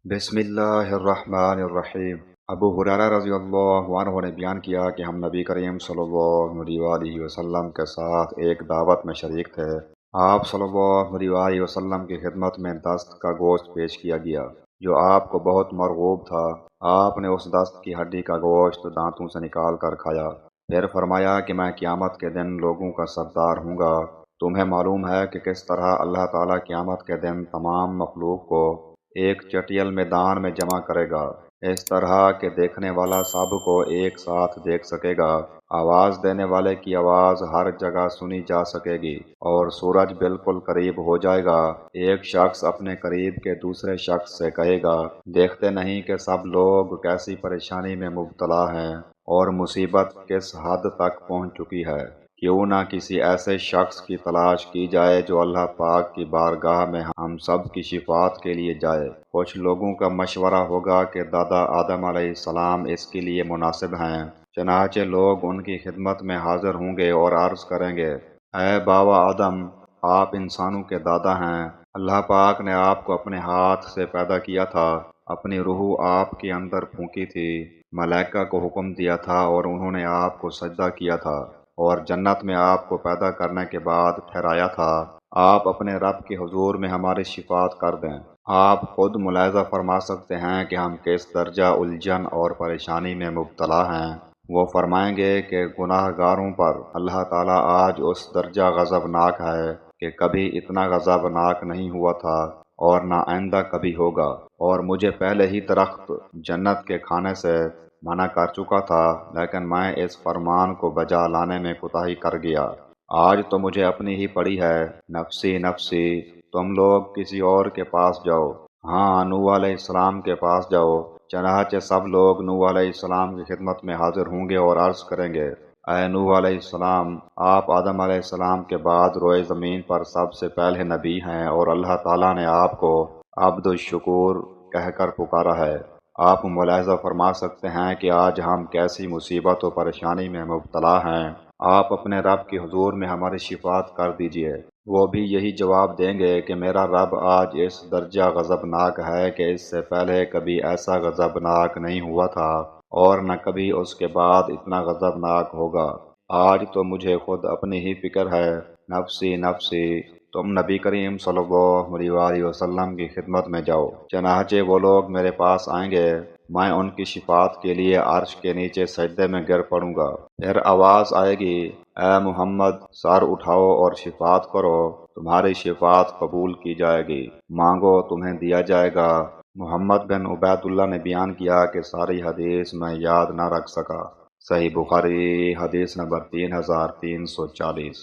بسم اللہ الرحمن الرحیم۔ ابو ہریرہ رضی اللہ عنہ نے بیان کیا کہ ہم نبی کریم صلی اللہ علیہ وآلہ وسلم کے ساتھ ایک دعوت میں شریک تھے۔ آپ صلی اللہ علیہ وآلہ وسلم کی خدمت میں دست کا گوشت پیش کیا گیا جو آپ کو بہت مرغوب تھا۔ آپ نے اس دست کی ہڈی کا گوشت دانتوں سے نکال کر کھایا، پھر فرمایا کہ میں قیامت کے دن لوگوں کا سردار ہوں گا۔ تمہیں معلوم ہے کہ کس طرح اللہ تعالیٰ قیامت کے دن تمام مخلوق کو ایک چٹیل میدان میں جمع کرے گا، اس طرح کہ دیکھنے والا سب کو ایک ساتھ دیکھ سکے گا۔ آواز دینے والے کی آواز ہر جگہ سنی جا سکے گی اور سورج بالکل قریب ہو جائے گا۔ ایک شخص اپنے قریب کے دوسرے شخص سے کہے گا، دیکھتے نہیں کہ سب لوگ کیسی پریشانی میں مبتلا ہیں اور مصیبت کس حد تک پہنچ چکی ہے۔ کیوں نہ کسی ایسے شخص کی تلاش کی جائے جو اللہ پاک کی بارگاہ میں ہم سب کی شفاعت کے لیے جائے۔ کچھ لوگوں کا مشورہ ہوگا کہ دادا آدم علیہ السلام اس کے لیے مناسب ہیں، چنانچہ لوگ ان کی خدمت میں حاضر ہوں گے اور عرض کریں گے، اے باوا آدم، آپ انسانوں کے دادا ہیں۔ اللہ پاک نے آپ کو اپنے ہاتھ سے پیدا کیا تھا، اپنی روح آپ کے اندر پھونکی تھی، ملائکہ کو حکم دیا تھا اور انہوں نے آپ کو سجدہ کیا تھا، اور جنت میں آپ کو پیدا کرنے کے بعد ٹھہرایا تھا۔ آپ اپنے رب کے حضور میں ہماری شفاعت کر دیں۔ آپ خود ملاحظہ فرما سکتے ہیں کہ ہم کس درجہ الجھن اور پریشانی میں مبتلا ہیں۔ وہ فرمائیں گے کہ گناہ گاروں پر اللہ تعالیٰ آج اس درجہ غضبناک ہے کہ کبھی اتنا غضبناک نہیں ہوا تھا اور نہ آئندہ کبھی ہوگا، اور مجھے پہلے ہی درخت جنت کے کھانے سے منع کر چکا تھا، لیکن میں اس فرمان کو بجا لانے میں کوتاہی کر گیا۔ آج تو مجھے اپنی ہی پڑی ہے، نفسی نفسی، تم لوگ کسی اور کے پاس جاؤ۔ ہاں، نوح علیہ السلام کے پاس جاؤ۔ چنانچہ سب لوگ نوح علیہ السلام کی خدمت میں حاضر ہوں گے اور عرض کریں گے، اے نوح علیہ السلام، آپ آدم علیہ السلام کے بعد روئے زمین پر سب سے پہلے نبی ہیں، اور اللہ تعالیٰ نے آپ کو عبد الشکور کہہ کر پکارا ہے۔ آپ ملاحظہ فرما سکتے ہیں کہ آج ہم کیسی مصیبت و پریشانی میں مبتلا ہیں۔ آپ اپنے رب کے حضور میں ہماری شفاعت کر دیجئے۔ وہ بھی یہی جواب دیں گے کہ میرا رب آج اس درجہ غضبناک ہے کہ اس سے پہلے کبھی ایسا غضبناک نہیں ہوا تھا اور نہ کبھی اس کے بعد اتنا غضبناک ہوگا۔ آج تو مجھے خود اپنی ہی فکر ہے، نفسی نفسی، تم نبی کریم صلی اللہ علیہ وآلہ وسلم کی خدمت میں جاؤ۔ چنانچہ وہ لوگ میرے پاس آئیں گے، میں ان کی شفاعت کے لیے عرش کے نیچے سجدے میں گر پڑوں گا۔ پھر آواز آئے گی، اے محمد، سر اٹھاؤ اور شفاعت کرو، تمہاری شفاعت قبول کی جائے گی، مانگو تمہیں دیا جائے گا۔ محمد بن عبید اللہ نے بیان کیا کہ ساری حدیث میں یاد نہ رکھ سکا۔ صحیح بخاری، حدیث نمبر 3340۔